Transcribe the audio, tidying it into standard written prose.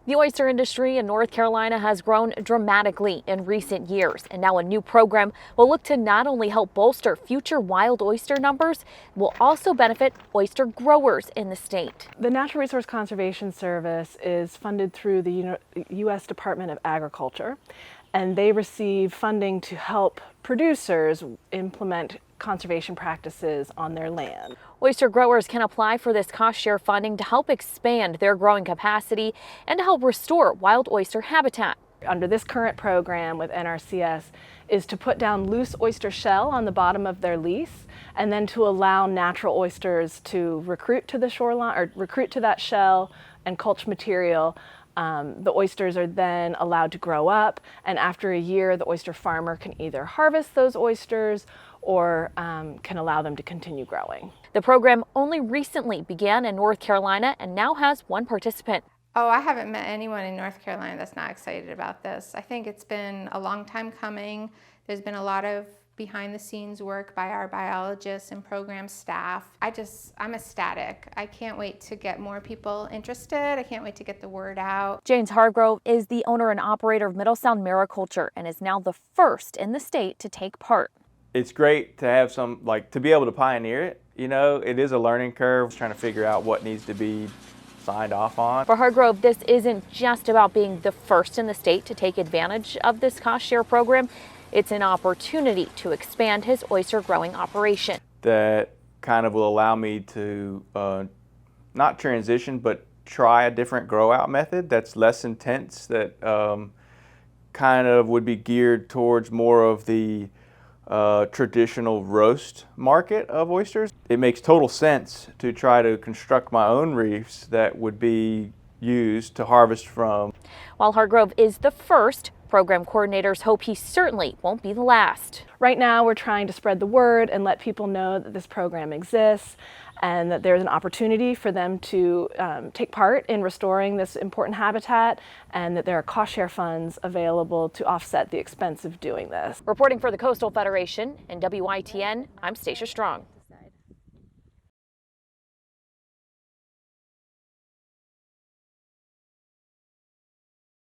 The oyster industry in North Carolina has grown dramatically in recent years, and now a new program will look to not only help bolster future wild oyster numbers, it will also benefit oyster growers in the state. The Natural Resource Conservation Service is funded through the U.S. Department of Agriculture, and they receive funding to help producers implement conservation practices on their land. Oyster growers can apply for this cost share funding to help expand their growing capacity and to help restore wild oyster habitat. Under this current program with NRCS is to put down loose oyster shell on the bottom of their lease, and then to allow natural oysters to recruit to the shoreline or recruit to that shell and culture material. The oysters are then allowed to grow up, and after a year the oyster farmer can either harvest those oysters or can allow them to continue growing. The program only recently began in North Carolina and now has one participant. Oh, I haven't met anyone in North Carolina that's not excited about this. I think it's been a long time coming. There's been a lot of behind the scenes work by our biologists and program staff. I'm ecstatic. I can't wait to get more people interested. I can't wait to get the word out. James Hargrove is the owner and operator of Middle Sound Mariculture and is now the first in the state to take part. It's great to have to be able to pioneer it. You know, it is a learning curve, trying to figure out what needs to be signed off on. For Hargrove, this isn't just about being the first in the state to take advantage of this cost share program. It's an opportunity to expand his oyster growing operation. That kind of will allow me to not transition, but try a different grow out method that's less intense, that kind of would be geared towards more of the traditional roast market of oysters. It makes total sense to try to construct my own reefs that would be used to harvest from. While Hargrove is the first, program coordinators hope he certainly won't be the last. Right now we're trying to spread the word and let people know that this program exists and that there's an opportunity for them to take part in restoring this important habitat, and that there are cost share funds available to offset the expense of doing this. Reporting for the Coastal Federation and WITN, I'm Stacia Strong.